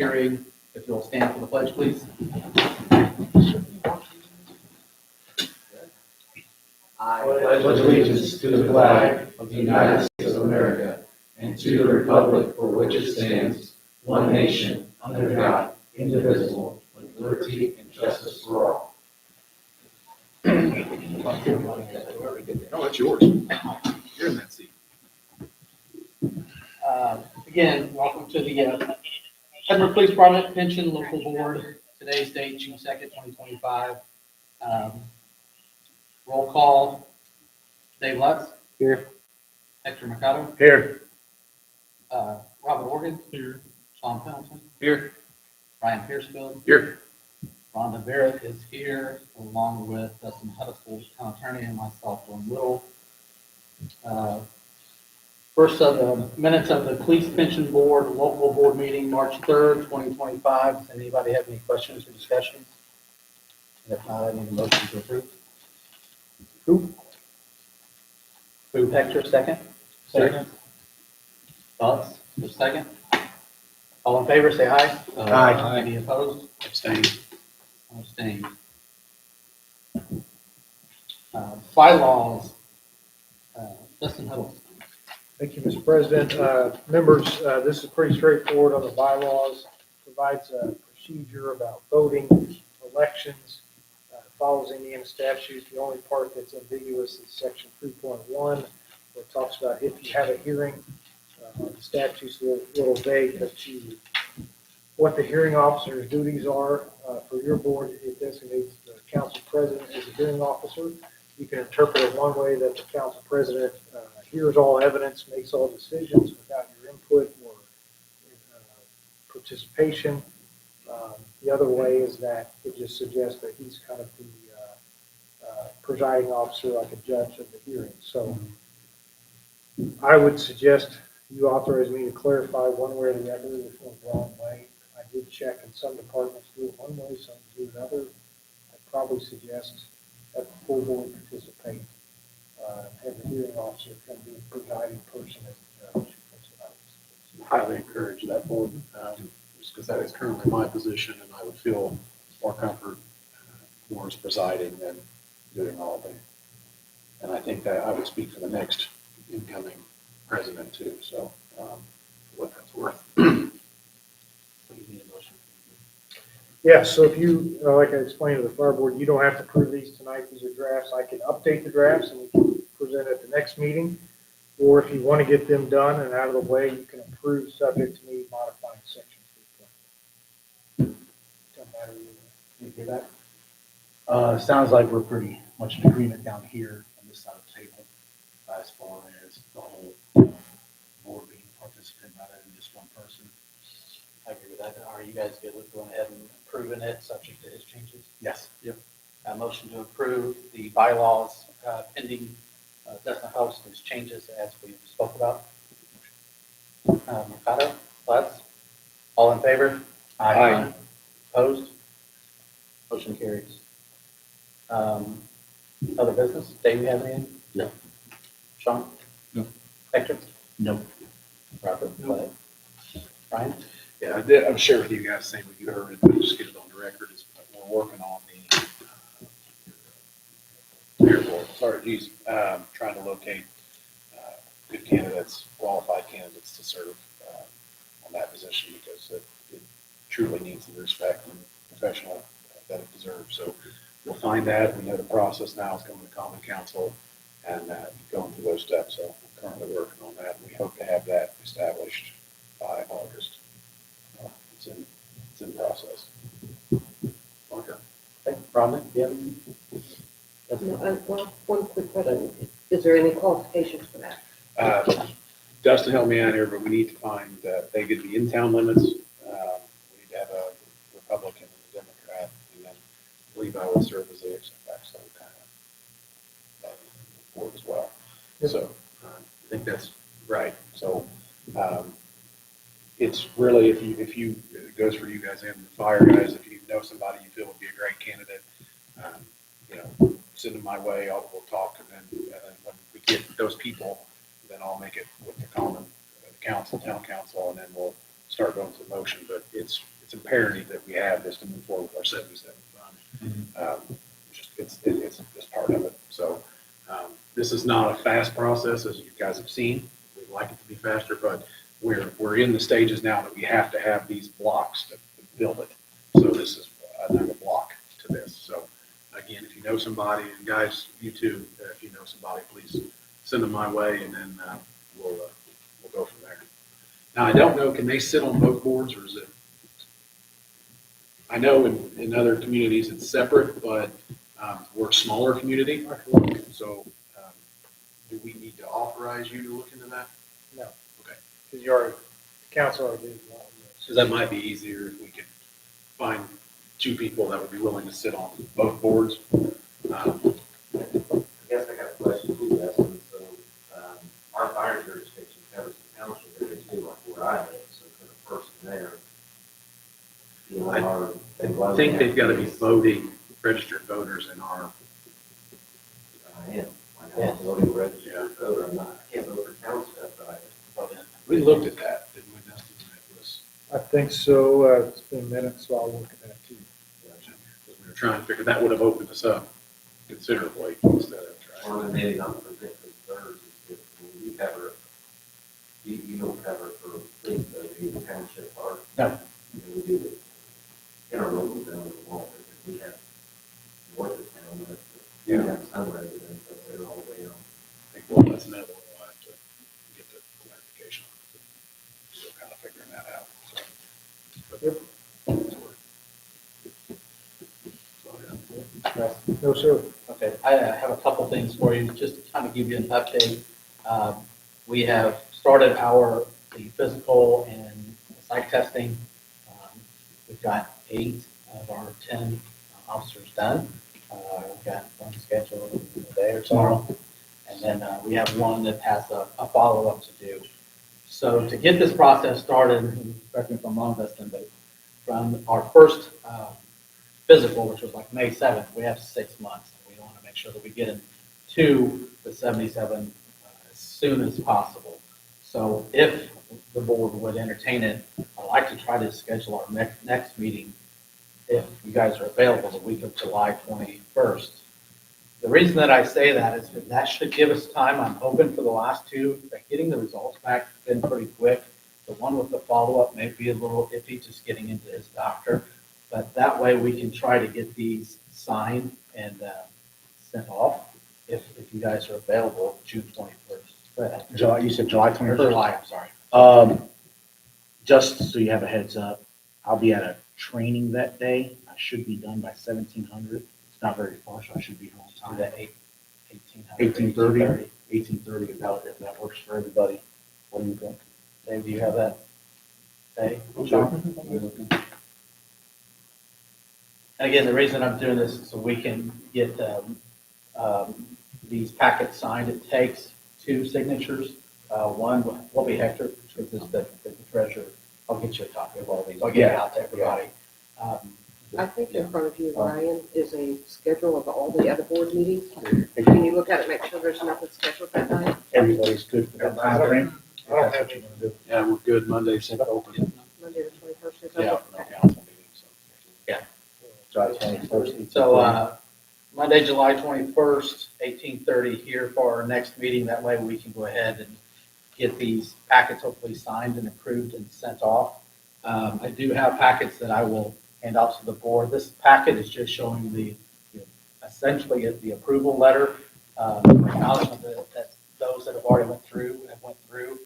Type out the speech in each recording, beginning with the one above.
Hearing, if you'll stand for the pledge, please. I pledge allegiance to the flag of the United States of America and to the republic for which it stands, one nation, under God, indivisible, with liberty and justice for all. Oh, that's yours. You're in that seat. Again, welcome to the Edinburgh Police Department Pension Local Board. Today's date, June 2nd, 2025. Roll call. Dave Lutz. Here. Hector Mercado. Here. Robert Organ. Here. Sean Pendleton. Here. Ryan Piercefield. Here. Rhonda Barrett is here, along with Dustin Huddleston, town attorney, and myself, Glenn Little. First of the minutes of the Police Pension Board Local Board Meeting, March 3rd, 2025. Does anybody have any questions or discussions? If not, I need a motion to approve. Who? Who, Hector, second? Second. Thoughts, for second? All in favor, say aye. Aye. Any opposed? Abstain. Abstained. Bylaws. Dustin Huddleston. Thank you, Mr. President. Members, this is pretty straightforward on the bylaws. Provides a procedure about voting, elections, follows Indiana statute. The only part that's ambiguous is section 3.1, where it talks about if you have a hearing. The statute's a little vague as to what the hearing officer's duties are. For your board, it designates the council president as a hearing officer. You can interpret it one way, that the council president hears all evidence, makes all decisions without your input or participation. The other way is that it just suggests that he's kind of the presiding officer, like a judge of the hearing. So I would suggest you authorize me to clarify one way or the other. There's no wrong way. I did check, and some departments do it one way, some do it another. I'd probably suggest that the full board participate. Have the hearing officer can be the presiding person as the judge. Highly encourage that board, just because that is currently my position, and I would feel more comfort more as presiding than doing all of it. And I think that I would speak for the next incoming president too, so what that's worth. Yeah, so if you, like I explained to the fire board, you don't have to approve these tonight. These are drafts. I can update the drafts and we can present at the next meeting. Or if you want to get them done and out of the way, you can approve subject to me modifying section 3. Doesn't matter either. You hear that? Sounds like we're pretty much in agreement down here on this side of the table, as far as the whole board being a participant rather than just one person. I agree with that. Are you guys good with going ahead and approving it, subject to his changes? Yes. Yep. Motion to approve the bylaws pending Dustin Huddleston's changes as we spoke about. Mercado, Lutz, all in favor? Aye. Opposed? Motion carries. Other business? Dave, you have anything? No. Sean? No. Hector? No. Robert? No. Ryan? Yeah, I did. I'm sharing with you guys, same with you heard, but just get it on the record. Is we're working on the mayor board. Sorry, geez, trying to locate good candidates, qualified candidates to serve on that position because it truly needs the respect and professional that it deserves. So we'll find that. We know the process now is coming to common council and going through those steps. So we're currently working on that. We hope to have that established by August. It's in process. Okay. Okay. Robin, do you have anything? Well, one quick question. Is there any qualifications for that? Dustin helped me out here, but we need to find, they get the in-town limits. We need to have a Republican and a Democrat, and then I believe I would serve as the ex-officio kind of board as well. So I think that's right. So it's really, if you, it goes for you guys and the fire guys, if you know somebody you feel would be a great candidate, send them my way. We'll talk, and then when we get those people, then I'll make it with the common council, town council, and then we'll start start going through the motion, but it's imperative that we have this to move forward with our 77 fund. It's part of it. So this is not a fast process, as you guys have seen. We'd like it to be faster, but we're in the stages now that we have to have these blocks to build it. So this is another block to this. So again, if you know somebody, and guys, you too, if you know somebody, please send them my way, and then we'll go from there. Now, I don't know, can they sit on both boards, or is it? I know in other communities it's separate, but we're a smaller community. So do we need to authorize you to look into that? No. Okay. Because you already, the council already did. Because that might be easier if we could find two people that would be willing to sit on both boards. I guess I got a question too, Justin. So, our fire jurisdiction covers the township area too, like where I live, so for the person there, you know, I think they've got to be voting, registered voters in our, I am. I'm voting registered voter. I'm not, I can't vote for town stuff, but we looked at that, didn't we, Dustin? It was, I think so. It's been minutes, so I'll look at that too. we were trying to figure, that would have opened us up considerably instead of trying. or maybe not for victims thirds, is if you cover, you don't cover for police, though, you the township part. No. And we do the interlocal down in the wall, because we have north of town, but we have some residents, but they're all the way on. I think, well, that's another one we'll have to get the clarification on. Still kind of figuring that out, so. But Yep. so, yeah. No, sir. Okay, I have a couple things for you, just to kind of give you an update. We have started the physical and psych testing. We've got 8 of our 10 officers done. We've got one scheduled today or tomorrow. And then we have one that has a follow-up to do. So to get this process started, and correct me if I'm wrong, Dustin, but from our first physical, which was like May 7th, we have 6 months. And we want to make sure that we get into the 77 as soon as possible. So if the board would entertain it, I'd like to try to schedule our next meeting, if you guys are available, the week of July 21st. The reason that I say that is that should give us time. I'm hoping for the last 2, that getting the results back has been pretty quick. The one with the follow-up may be a little iffy, just getting into his doctor. But that way we can try to get these signed and sent off if you guys are available June 21st. July, you said July Or 21st? July, I'm sorry. Just so you have a heads up, I'll be at a training that day. I should be done by 1700. It's not very far, so I should be here on Do time. that 1800. 1830, if that works for everybody. What do you think? Dave, do you have that day? Sure. And again, the reason I'm doing this is so we can get these packets signed. It takes 2 signatures. One will be Hector, which is the treasurer. I'll get you a copy of all these. I'll get it out to everybody. I think in front of you, Ryan, is a schedule of all the other board meetings. Can you look at it, make sure there's nothing scheduled that night? Everybody's good for that time frame? I don't That's have what you any. want to do. Yeah, we're good. Monday's open. Monday the 21st is Yeah, open? no council meeting, so. July 21st. So Monday, July 21st, 1830 here for our next meeting. That way we can go ahead and get these packets hopefully signed and approved and sent off. I do have packets that I will hand out to the board. This packet is just showing essentially the approval letter, acknowledgement that those that have already went through have went through.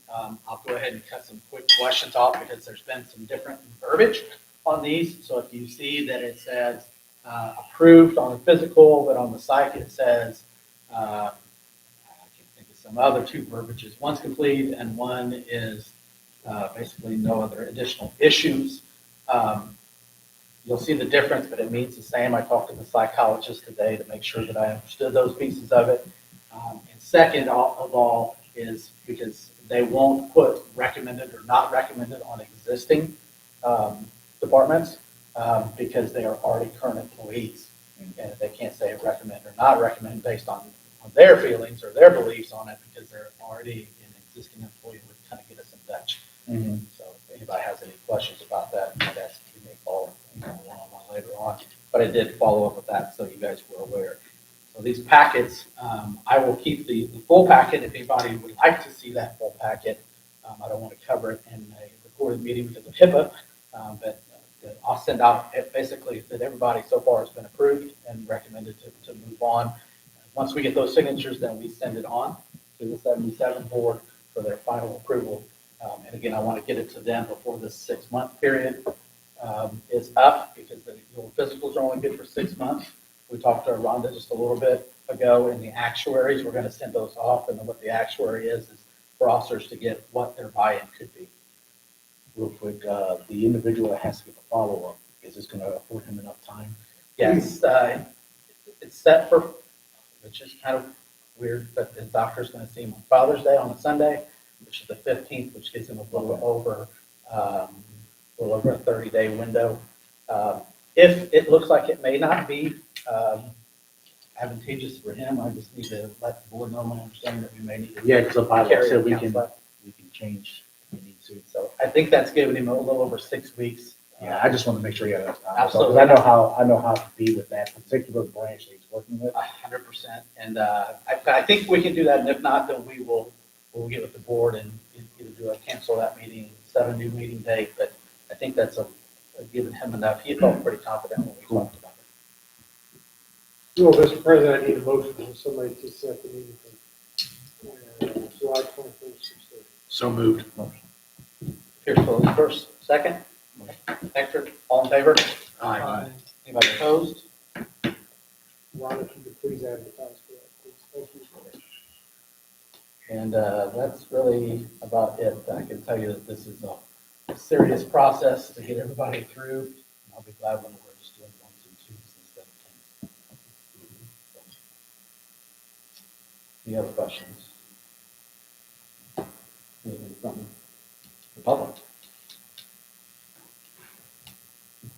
I'll go ahead and cut some quick questions off because there's been some different verbiage on these. So if you see that it says approved on the physical, but on the psych it says, I can think of some other 2 verbiages. One's complete and one is basically no other additional issues. You'll see the difference, but it means the same. I talked to the psychologist today to make sure that I understood those pieces of it. And second of all is because they won't put recommended or not recommended on existing departments because they are already current employees. And they can't say recommend or not recommend based on their feelings or their beliefs on it because they're already an existing employee would kind of get us in Dutch. Mhm. So anybody has any questions about that, you might ask me to call one-on-one later on. But I did follow up with that, so you guys were aware. So these packets, I will keep the full packet if anybody would like to see that full packet. I don't want to cover it in a recorded meeting because of HIPAA, but I'll send out basically that everybody so far has been approved and recommended to move on. Once we get those signatures, then we send it on to the 77 board for their final approval. And again, I want to get it to them before this 6-month period is up, because the physicals are only good for 6 months. We talked to Rhonda just a little bit ago, and the actuaries, we're going to send those off, and then what the actuary is for officers to get what their buy-in could be. Real quick, the individual that has to get the follow-up, is this gonna afford him enough time? Yes, it's set for, which is kind of weird, but the doctor's going to see him on Father's Day on a Sunday, which is the 15th, which gives him a little over a 30-day window. If it looks like it may not be advantageous for him, I just need to let the board know my understanding that we may need to. Yeah, because the bylaw carry said we accounts can left. change if we need to. So I think that's giving him a little over 6 weeks. Yeah, I just want to make sure he has enough time. Absolutely. Because I know how to be with that particular branch that he's working with. 100%. And I think we can do that, and if not, then we'll get with the board and either cancel that meeting, set a new meeting date, but I think that's giving him enough. He felt pretty confident when we talked about it. Well, Mr. President, I need a motion for somebody to set the meeting for July 21st, 6:30. So moved. Pierce Phillips first, second. Hector, all in favor? Aye. Anybody opposed? Ron, if you could please advertise for that, please. Thank you. And that's really about it. I can tell you that this is a serious process to get everybody through. And I'll be glad when we're just doing 1s and 2s instead of 10s. Any other questions? Anything from the public?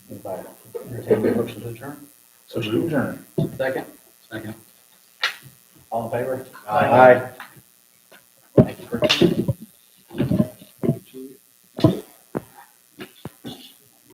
Anybody entertain a motion to adjourn? So should we adjourn? Second? Second. All in favor? Aye. Thank you for coming.